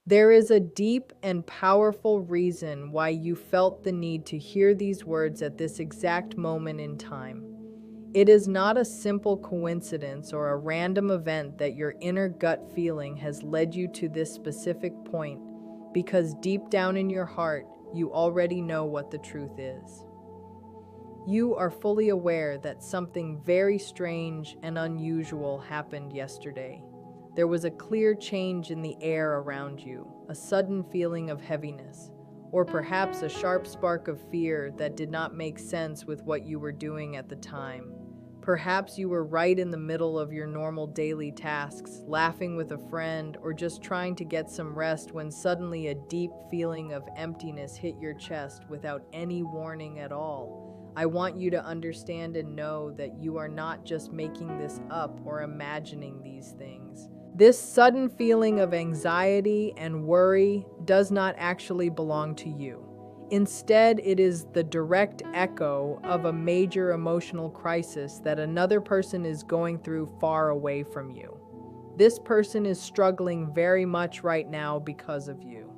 There is a deep and powerful reason why you felt the need to hear these words at this exact moment in time. It is not a simple coincidence or a random event that your inner gut feeling has led you to this specific point, because deep down in your heart, you already know what the truth is. You are fully aware that something very strange and unusual happened yesterday. There was a clear change in the air around you, a sudden feeling of heaviness, or perhaps a sharp spark of fear that did not make sense with what you were doing at the time. Perhaps you were right in the middle of your normal daily tasks, laughing with a friend, or just trying to get some rest when suddenly a deep feeling of emptiness hit your chest without any warning at all. I want you to understand and know that you are not just making this up or imagining these things. This sudden feeling of anxiety and worry does not actually belong to you. Instead, it is the direct echo of a major emotional crisis that another person is going through far away from you. This person is struggling very much right now because of you.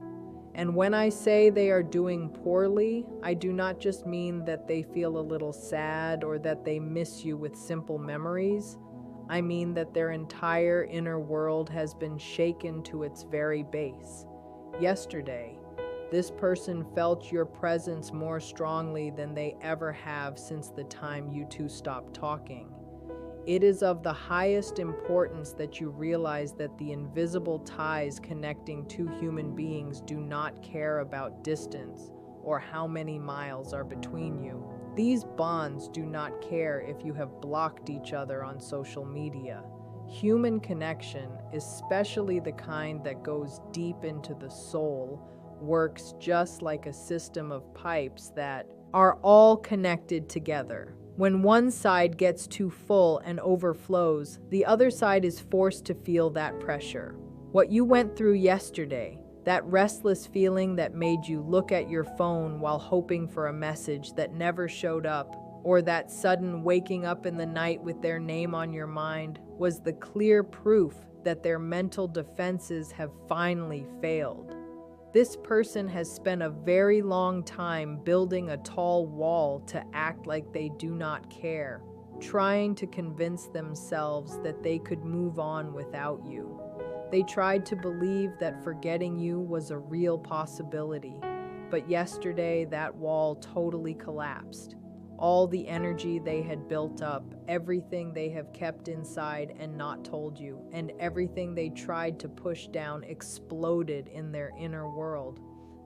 And when I say they are doing poorly, I do not just mean that they feel a little sad or that they miss you with simple memories. I mean that their entire inner world has been shaken to its very base. Yesterday, this person felt your presence more strongly than they ever have since the time you two stopped talking. It is of the highest importance that you realize that the invisible ties connecting two human beings do not care about distance or how many miles are between you. These bonds do not care if you have blocked each other on social media. Human connection, especially the kind that goes deep into the soul, works just like a system of pipes that are all connected together. When one side gets too full and overflows, the other side is forced to feel that pressure. What you went through yesterday, that restless feeling that made you look at your phone while hoping for a message that never showed up, or that sudden waking up in the night with their name on your mind, was the clear proof that their mental defenses have finally failed. This person has spent a very long time building a tall wall to act like they do not care, trying to convince themselves that they could move on without you. They tried to believe that forgetting you was a real possibility, but yesterday that wall totally collapsed. All the energy they had built up, everything they have kept inside and not told you, and everything they tried to push down exploded in their inner world.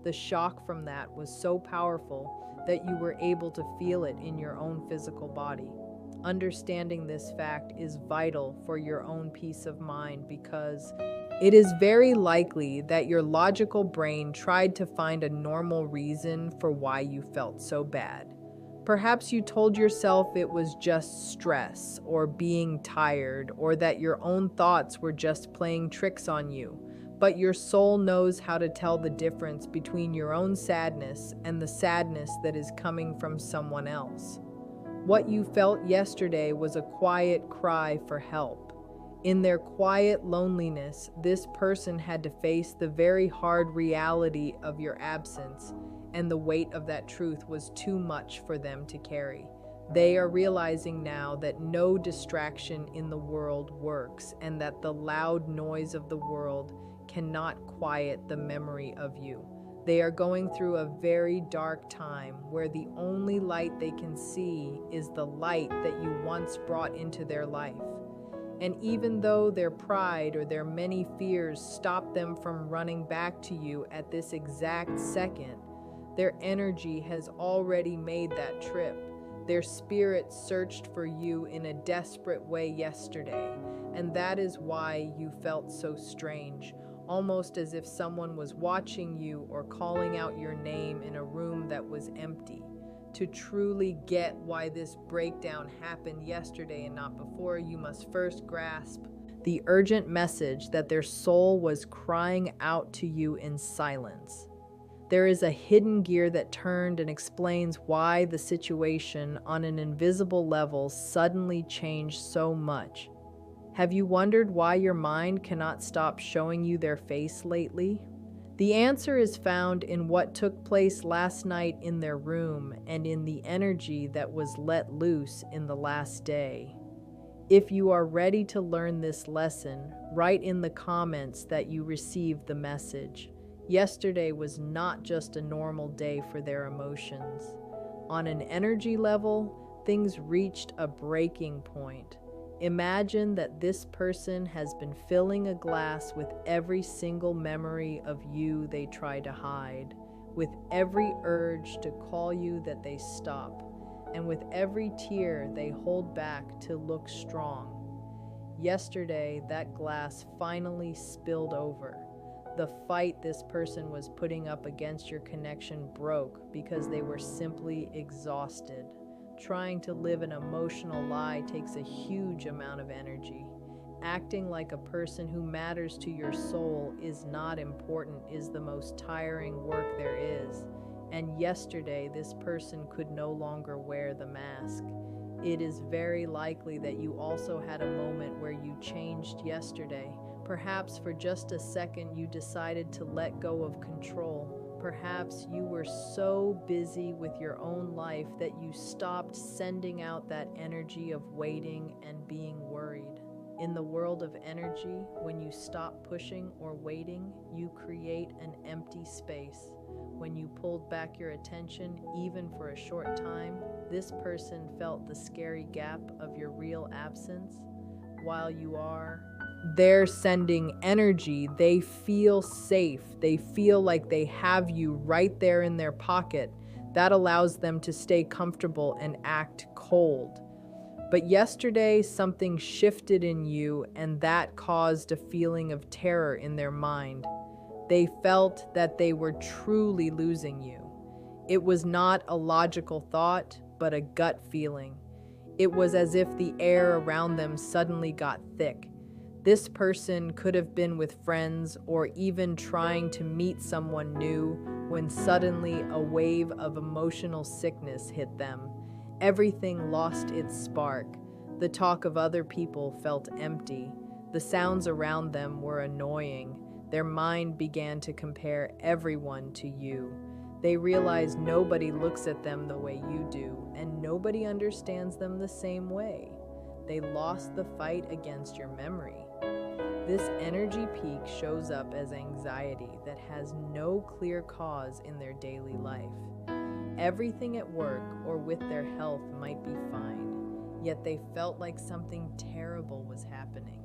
The shock from that was so powerful that you were able to feel it in your own physical body. Understanding this fact is vital for your own peace of mind, because it is very likely that your logical brain tried to find a normal reason for why you felt so bad. Perhaps you told yourself it was just stress or being tired, or that your own thoughts were just playing tricks on you. But your soul knows how to tell the difference between your own sadness and the sadness that is coming from someone else. What you felt yesterday was a quiet cry for help. In their quiet loneliness, this person had to face the very hard reality of your absence, and the weight of that truth was too much for them to carry. They are realizing now that no distraction in the world works, and that the loud noise of the world cannot quiet the memory of you. They are going through a very dark time where the only light they can see is the light that you once brought into their life. And even though their pride or their many fears stop them from running back to you at this exact second, their energy has already made that trip. Their spirit searched for you in a desperate way yesterday, and that is why you felt so strange, almost as if someone was watching you or calling out your name in a room that was empty. To truly get why this breakdown happened yesterday and not before, you must first grasp the urgent message that their soul was crying out to you in silence. There is a hidden gear that turned and explains why the situation on an invisible level suddenly changed so much. Have you wondered why your mind cannot stop showing you their face lately? The answer is found in what took place last night in their room and in the energy that was let loose in the last day. If you are ready to learn this lesson, write in the comments that you received the message. Yesterday was not just a normal day for their emotions. On an energy level, things reached a breaking point. Imagine that this person has been filling a glass with every single memory of you they try to hide, with every urge to call you that they stop, and with every tear they hold back to look strong. Yesterday, that glass finally spilled over. The fight this person was putting up against your connection broke because they were simply exhausted. Trying to live an emotional lie takes a huge amount of energy. Acting like a person who matters to your soul is not important is the most tiring work there is. And yesterday, this person could no longer wear the mask. It is very likely that you also had a moment where you changed yesterday. Perhaps for just a second you decided to let go of control. Perhaps you were so busy with your own life that you stopped sending out that energy of waiting and being worried. In the world of energy, when you stop pushing or waiting, you create an empty space. When you pulled back your attention, even for a short time, this person felt the scary gap of your real absence. While you are there sending energy, they feel safe. They feel like they have you right there in their pocket. That allows them to stay comfortable and act cold. But yesterday, something shifted in you, and that caused a feeling of terror in their mind. They felt that they were truly losing you. It was not a logical thought, but a gut feeling. It was as if the air around them suddenly got thick. This person could have been with friends or even trying to meet someone new when suddenly a wave of emotional sickness hit them. Everything lost its spark. The talk of other people felt empty. The sounds around them were annoying. Their mind began to compare everyone to you. They realized nobody looks at them the way you do, and nobody understands them the same way. They lost the fight against your memory. This energy peak shows up as anxiety that has no clear cause in their daily life. Everything at work or with their health might be fine, yet they felt like something terrible was happening.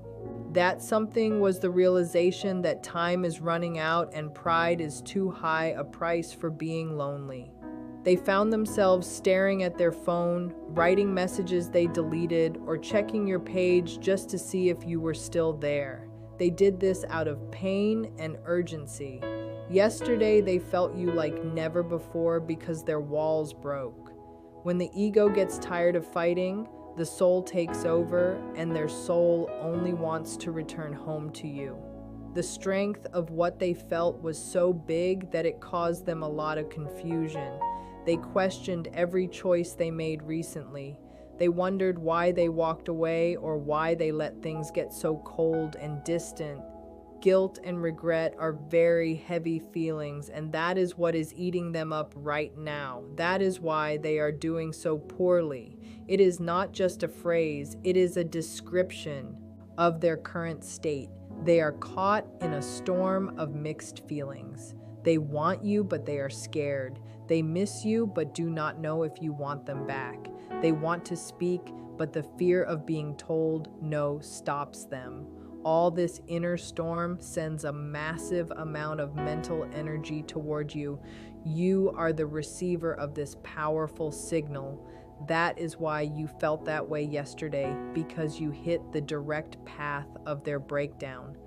That something was the realization that time is running out and pride is too high a price for being lonely. They found themselves staring at their phone, writing messages they deleted, or checking your page just to see if you were still there. They did this out of pain and urgency. Yesterday, they felt you like never before because their walls broke. When the ego gets tired of fighting, the soul takes over, and their soul only wants to return home to you. The strength of what they felt was so big that it caused them a lot of confusion. They questioned every choice they made recently. They wondered why they walked away or why they let things get so cold and distant. Guilt and regret are very heavy feelings, and that is what is eating them up right now. That is why they are doing so poorly. It is not just a phrase, it is a description of their current state. They are caught in a storm of mixed feelings. They want you, but they are scared. They miss you, but do not know if you want them back. They want to speak, but the fear of being told no stops them. All this inner storm sends a massive amount of mental energy toward you. You are the receiver of this powerful signal. That is why you felt that way yesterday, because you hit the direct path of their breakdown.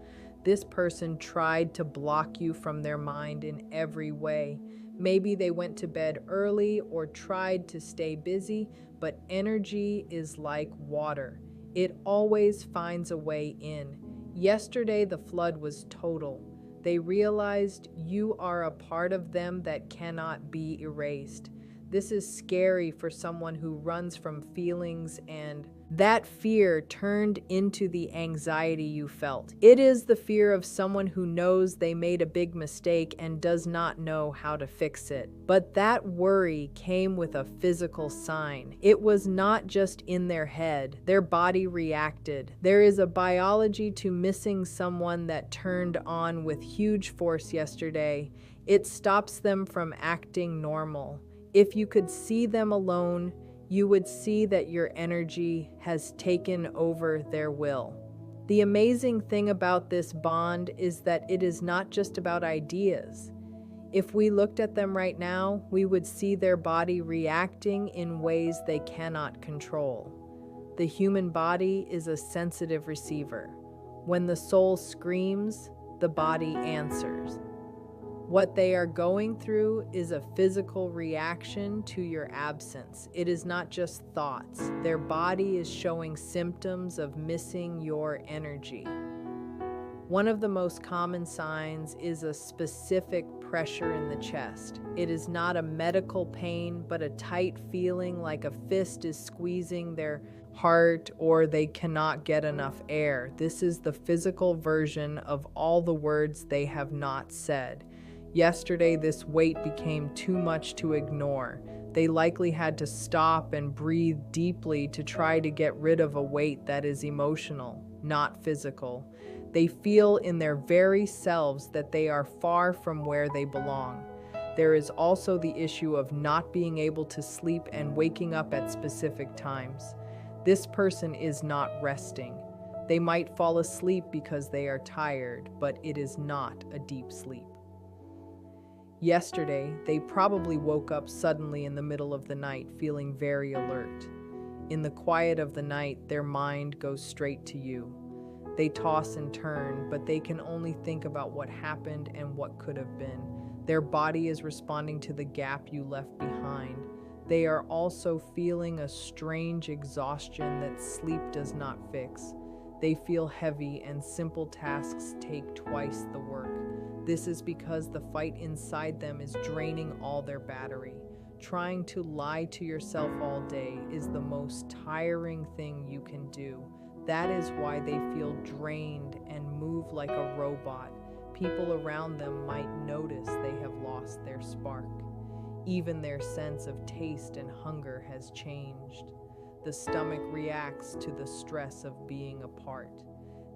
This person tried to block you from their mind in every way. Maybe they went to bed early or tried to stay busy, but energy is like water. It always finds a way in. Yesterday, the flood was total. They realized you are a part of them that cannot be erased. This is scary for someone who runs from feelings, and that fear turned into the anxiety you felt. It is the fear of someone who knows they made a big mistake and does not know how to fix it. But that worry came with a physical sign. It was not just in their head. Their body reacted. There is a biology to missing someone that turned on with huge force yesterday. It stops them from acting normal. If you could see them alone, you would see that your energy has taken over their will. The amazing thing about this bond is that it is not just about ideas. If we looked at them right now, we would see their body reacting in ways they cannot control. The human body is a sensitive receiver. When the soul screams, the body answers. What they are going through is a physical reaction to your absence. It is not just thoughts. Their body is showing symptoms of missing your energy. One of the most common signs is a specific pressure in the chest. It is not a medical pain, but a tight feeling like a fist is squeezing their heart or they cannot get enough air. This is the physical version of all the words they have not said. Yesterday, this weight became too much to ignore. They likely had to stop and breathe deeply to try to get rid of a weight that is emotional, not physical. They feel in their very selves that they are far from where they belong. There is also the issue of not being able to sleep and waking up at specific times. This person is not resting. They might fall asleep because they are tired, but it is not a deep sleep. Yesterday, they probably woke up suddenly in the middle of the night, feeling very alert. In the quiet of the night, their mind goes straight to you. They toss and turn, but they can only think about what happened and what could have been. Their body is responding to the gap you left behind. They are also feeling a strange exhaustion that sleep does not fix. They feel heavy and simple tasks take twice the work. This is because the fight inside them is draining all their battery. Trying to lie to yourself all day is the most tiring thing you can do. That is why they feel drained and move like a robot. People around them might notice they have lost their spark. Even their sense of taste and hunger has changed. The stomach reacts to the stress of being apart.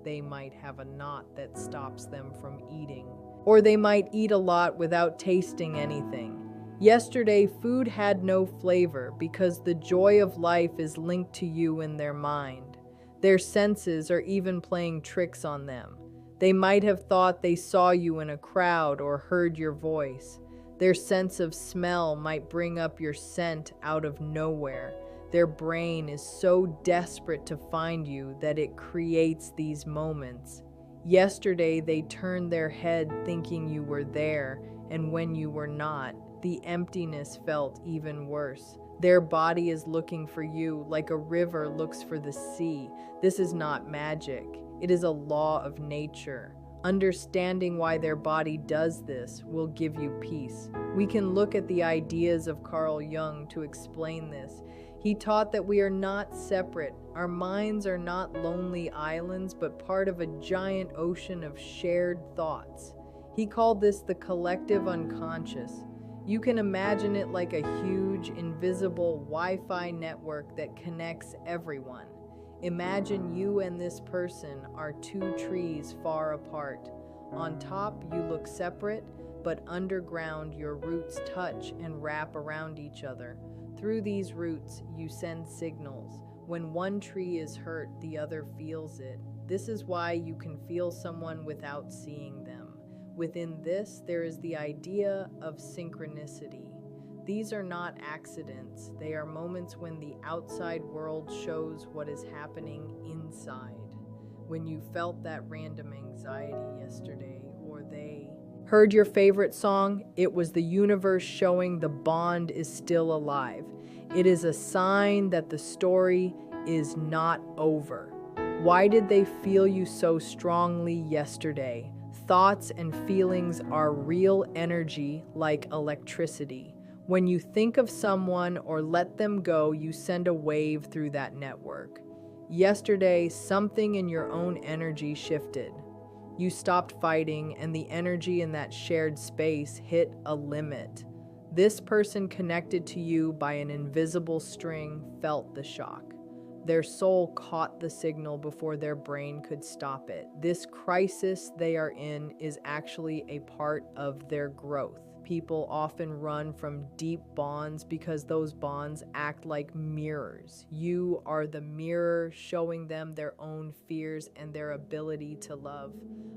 They might have a knot that stops them from eating, or they might eat a lot without tasting anything. Yesterday, food had no flavor because the joy of life is linked to you in their mind. Their senses are even playing tricks on them. They might have thought they saw you in a crowd or heard your voice. Their sense of smell might bring up your scent out of nowhere. Their brain is so desperate to find you that it creates these moments. Yesterday, they turned their head thinking you were there, and when you were not, the emptiness felt even worse. Their body is looking for you like a river looks for the sea. This is not magic. It is a law of nature. Understanding why their body does this will give you peace. We can look at the ideas of Carl Jung to explain this. He taught that we are not separate. Our minds are not lonely islands, but part of a giant ocean of shared thoughts. He called this the collective unconscious. You can imagine it like a huge, invisible Wi-Fi network that connects everyone. Imagine you and this person are two trees far apart. On top, you look separate, but underground, your roots touch and wrap around each other. Through these roots, you send signals. When one tree is hurt, the other feels it. This is why you can feel someone without seeing them. Within this, there is the idea of synchronicity. These are not accidents. They are moments when the outside world shows what is happening inside. When you felt that random anxiety yesterday, or they heard your favorite song, it was the universe showing the bond is still alive. It is a sign that the story is not over. Why did they feel you so strongly yesterday? Thoughts and feelings are real energy like electricity. When you think of someone or let them go, you send a wave through that network. Yesterday, something in your own energy shifted. You stopped fighting, and the energy in that shared space hit a limit. This person connected to you by an invisible string felt the shock. Their soul caught the signal before their brain could stop it. This crisis they are in is actually a part of their growth. People often run from deep bonds because those bonds act like mirrors. You are the mirror showing them their own fears and their ability to love.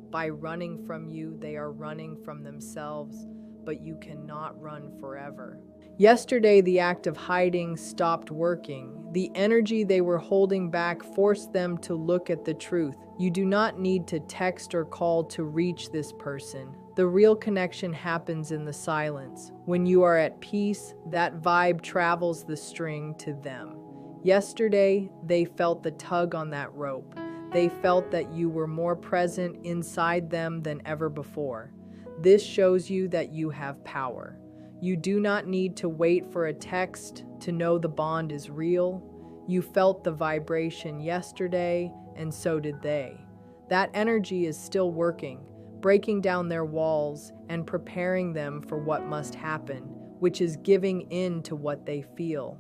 By running from you, they are running from themselves, but you cannot run forever. Yesterday, the act of hiding stopped working. The energy they were holding back forced them to look at the truth. You do not need to text or call to reach this person. The real connection happens in the silence. When you are at peace, that vibe travels the string to them. Yesterday, they felt the tug on that rope. They felt that you were more present inside them than ever before. This shows you that you have power. You do not need to wait for a text to know the bond is real. You felt the vibration yesterday, and so did they. That energy is still working, breaking down their walls and preparing them for what must happen, which is giving in to what they feel.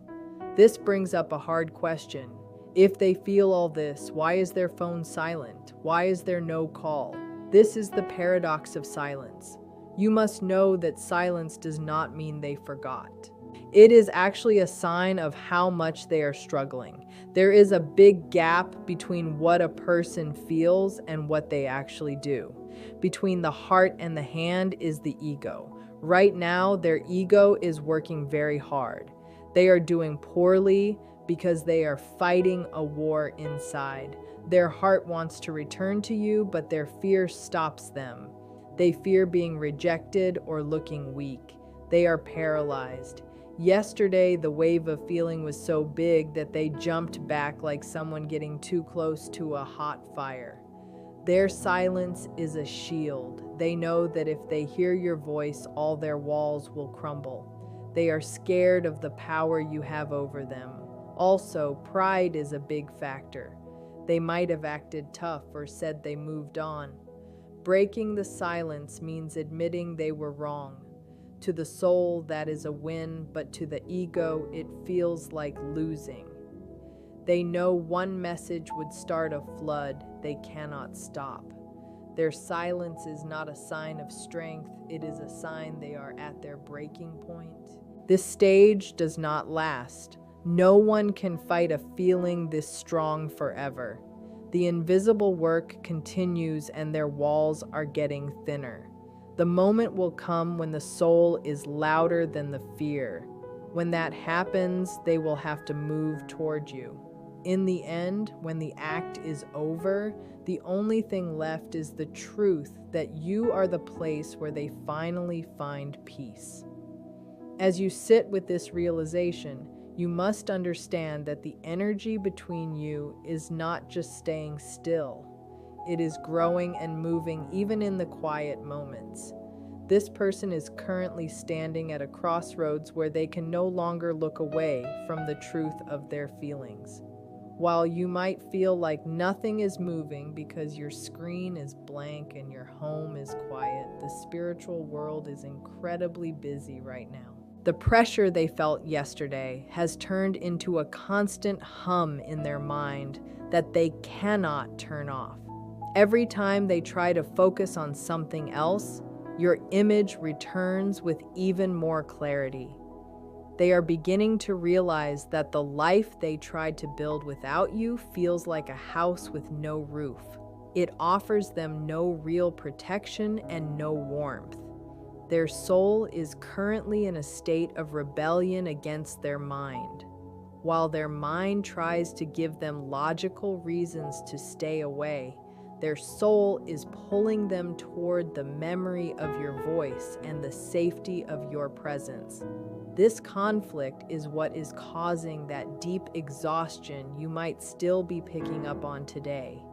This brings up a hard question. If they feel all this, why is their phone silent? Why is there no call? This is the paradox of silence. You must know that silence does not mean they forgot. It is actually a sign of how much they are struggling. There is a big gap between what a person feels and what they actually do. Between the heart and the hand is the ego. Right now, their ego is working very hard. They are doing poorly because they are fighting a war inside. Their heart wants to return to you, but their fear stops them. They fear being rejected or looking weak. They are paralyzed. Yesterday, the wave of feeling was so big that they jumped back like someone getting too close to a hot fire. Their silence is a shield. They know that if they hear your voice, all their walls will crumble. They are scared of the power you have over them. Also, pride is a big factor. They might have acted tough or said they moved on. Breaking the silence means admitting they were wrong. To the soul, that is a win, but to the ego, it feels like losing. They know one message would start a flood they cannot stop. Their silence is not a sign of strength, it is a sign they are at their breaking point. This stage does not last. No one can fight a feeling this strong forever. The invisible work continues and their walls are getting thinner. The moment will come when the soul is louder than the fear. When that happens, they will have to move toward you. In the end, when the act is over, the only thing left is the truth that you are the place where they finally find peace. As you sit with this realization, you must understand that the energy between you is not just staying still. It is growing and moving even in the quiet moments. This person is currently standing at a crossroads where they can no longer look away from the truth of their feelings. While you might feel like nothing is moving because your screen is blank and your home is quiet, the spiritual world is incredibly busy right now. The pressure they felt yesterday has turned into a constant hum in their mind that they cannot turn off. Every time they try to focus on something else, your image returns with even more clarity. They are beginning to realize that the life they tried to build without you feels like a house with no roof. It offers them no real protection and no warmth. Their soul is currently in a state of rebellion against their mind. While their mind tries to give them logical reasons to stay away, their soul is pulling them toward the memory of your voice and the safety of your presence. This conflict is what is causing that deep exhaustion you might still be picking up on today.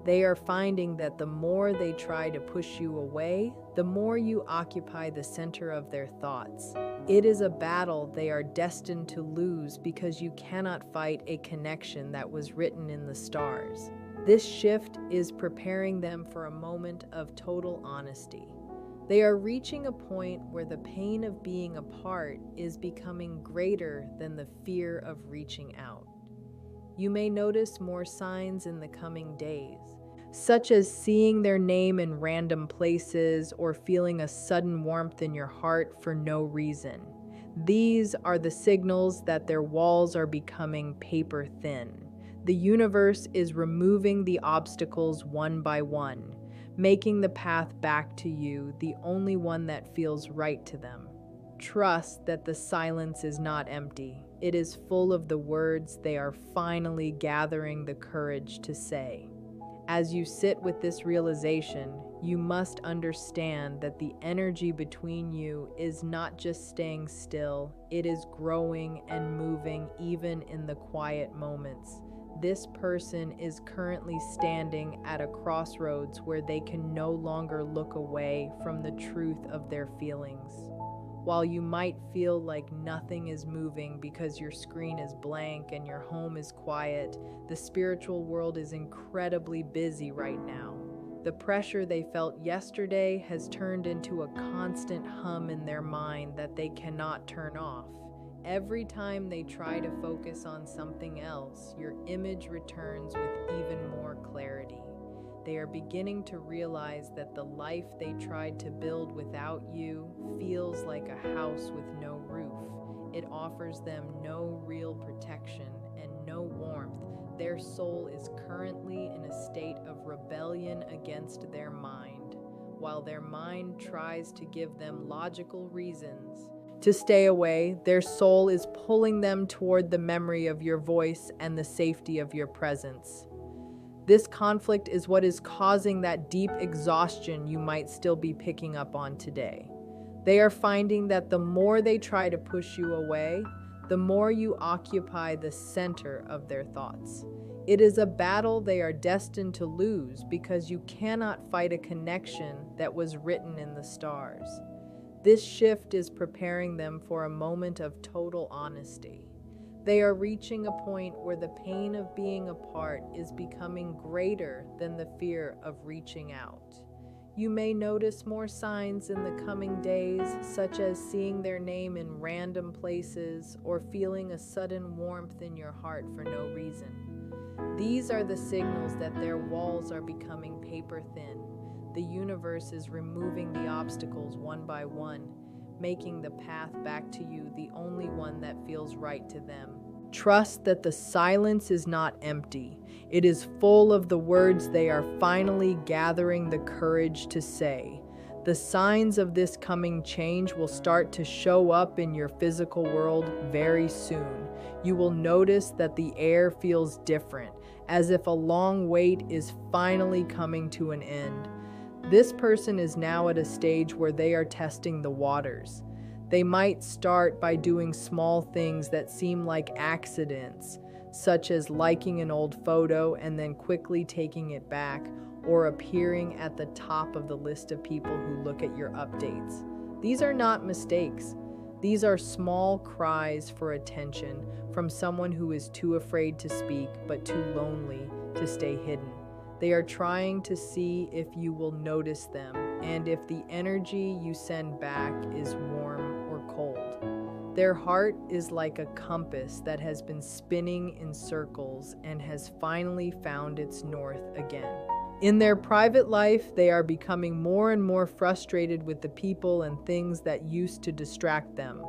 They are finding that the more they try to push you away, the more you occupy the center of their thoughts. It is a battle they are destined to lose because you cannot fight a connection that was written in the stars. This shift is preparing them for a moment of total honesty. They are reaching a point where the pain of being apart is becoming greater than the fear of reaching out. You may notice more signs in the coming days, such as seeing their name in random places or feeling a sudden warmth in your heart for no reason. These are the signals that their walls are becoming paper thin. The universe is removing the obstacles one by one, making the path back to you the only one that feels right to them. Trust that the silence is not empty. It is full of the words they are finally gathering the courage to say. As you sit with this realization, you must understand that the energy between you is not just staying still, it is growing and moving even in the quiet moments. This person is currently standing at a crossroads where they can no longer look away from the truth of their feelings. While you might feel like nothing is moving because your screen is blank and your home is quiet, the spiritual world is incredibly busy right now. The pressure they felt yesterday has turned into a constant hum in their mind that they cannot turn off. Every time they try to focus on something else, your image returns with even more clarity. They are beginning to realize that the life they tried to build without you feels like a house with no roof. It offers them no real protection and no warmth. Their soul is currently in a state of rebellion against their mind, while their mind tries to give them logical reasons to stay away. Their soul is pulling them toward the memory of your voice and the safety of your presence. This conflict is what is causing that deep exhaustion you might still be picking up on today. They are finding that the more they try to push you away, the more you occupy the center of their thoughts. It is a battle they are destined to lose because you cannot fight a connection that was written in the stars. This shift is preparing them for a moment of total honesty. They are reaching a point where the pain of being apart is becoming greater than the fear of reaching out. You may notice more signs in the coming days, such as seeing their name in random places or feeling a sudden warmth in your heart for no reason. These are the signals that their walls are becoming paper thin. The universe is removing the obstacles one by one, making the path back to you the only one that feels right to them. Trust that the silence is not empty. It is full of the words they are finally gathering the courage to say. The signs of this coming change will start to show up in your physical world very soon. You will notice that the air feels different, as if a long wait is finally coming to an end. This person is now at a stage where they are testing the waters. They might start by doing small things that seem like accidents, such as liking an old photo and then quickly taking it back, or appearing at the top of the list of people who look at your updates. These are not mistakes. These are small cries for attention from someone who is too afraid to speak but too lonely to stay hidden. They are trying to see if you will notice them and if the energy you send back is warm or cold. Their heart is like a compass that has been spinning in circles and has finally found its north again. In their private life, they are becoming more and more frustrated with the people and things that used to distract them.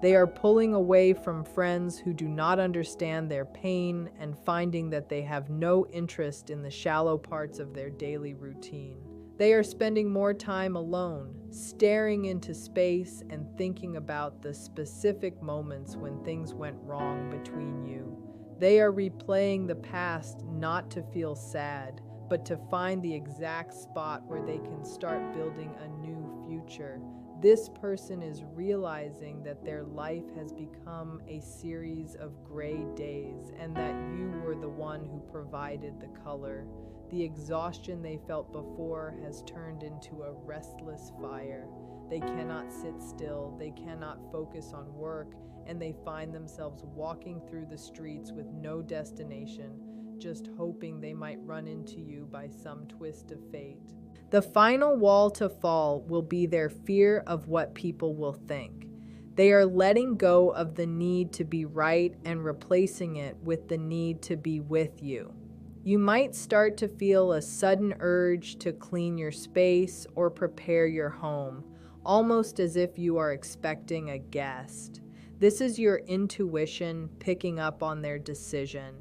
They are pulling away from friends who do not understand their pain and finding that they have no interest in the shallow parts of their daily routine. They are spending more time alone, staring into space and thinking about the specific moments when things went wrong between you. They are replaying the past not to feel sad, but to find the exact spot where they can start building a new future. This person is realizing that their life has become a series of gray days and that you were the one who provided the color. The exhaustion they felt before has turned into a restless fire. They cannot sit still, they cannot focus on work, and they find themselves walking through the streets with no destination, just hoping they might run into you by some twist of fate. The final wall to fall will be their fear of what people will think. They are letting go of the need to be right and replacing it with the need to be with you. You might start to feel a sudden urge to clean your space or prepare your home, almost as if you are expecting a guest. This is your intuition picking up on their decision.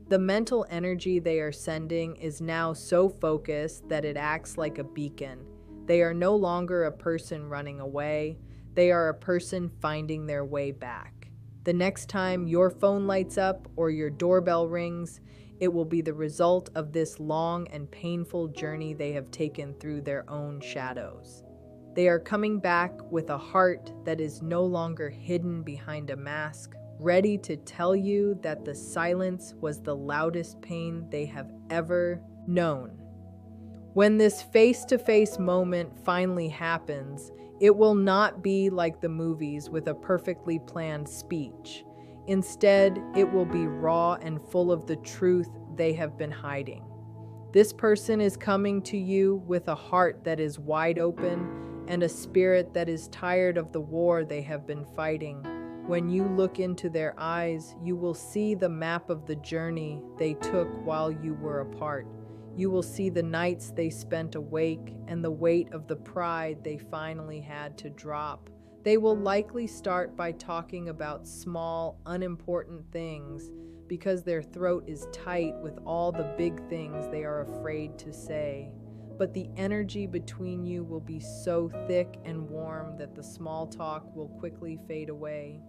The mental energy they are sending is now so focused that it acts like a beacon. They are no longer a person running away. They are a person finding their way back. The next time your phone lights up or your doorbell rings, it will be the result of this long and painful journey they have taken through their own shadows. They are coming back with a heart that is no longer hidden behind a mask, ready to tell you that the silence was the loudest pain they have ever known. When this face-to-face moment finally happens, it will not be like the movies with a perfectly planned speech. Instead, it will be raw and full of the truth they have been hiding. This person is coming to you with a heart that is wide open and a spirit that is tired of the war they have been fighting. When you look into their eyes, you will see the map of the journey they took while you were apart. You will see the nights they spent awake and the weight of the pride they finally had to drop. They will likely start by talking about small, unimportant things because their throat is tight with all the big things they are afraid to say. But the energy between you will be so thick and warm that the small talk will quickly fade away.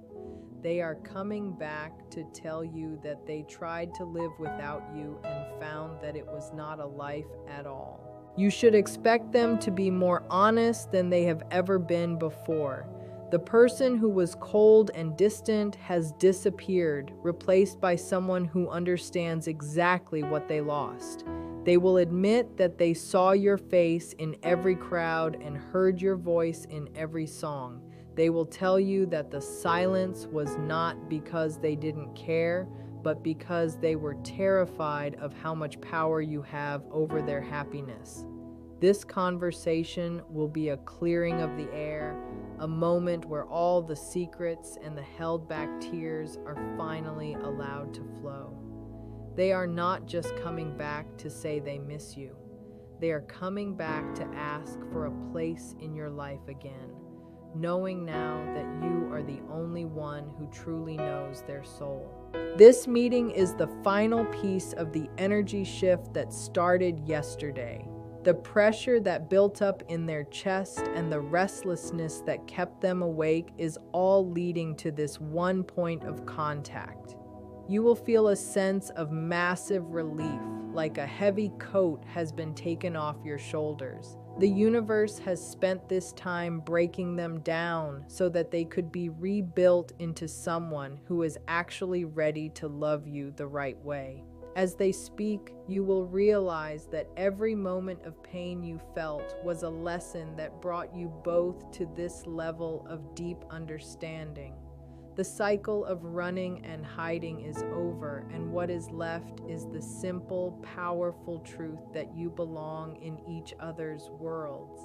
They are coming back to tell you that they tried to live without you and found that it was not a life at all. You should expect them to be more honest than they have ever been before. The person who was cold and distant has disappeared, replaced by someone who understands exactly what they lost. They will admit that they saw your face in every crowd and heard your voice in every song. They will tell you that the silence was not because they didn't care, but because they were terrified of how much power you have over their happiness. This conversation will be a clearing of the air, a moment where all the secrets and the held-back tears are finally allowed to flow. They are not just coming back to say they miss you. They are coming back to ask for a place in your life again, knowing now that you are the only one who truly knows their soul. This meeting is the final piece of the energy shift that started yesterday. The pressure that built up in their chest and the restlessness that kept them awake is all leading to this one point of contact. You will feel a sense of massive relief, like a heavy coat has been taken off your shoulders. The universe has spent this time breaking them down so that they could be rebuilt into someone who is actually ready to love you the right way. As they speak, you will realize that every moment of pain you felt was a lesson that brought you both to this level of deep understanding. The cycle of running and hiding is over, and what is left is the simple, powerful truth that you belong in each other's worlds.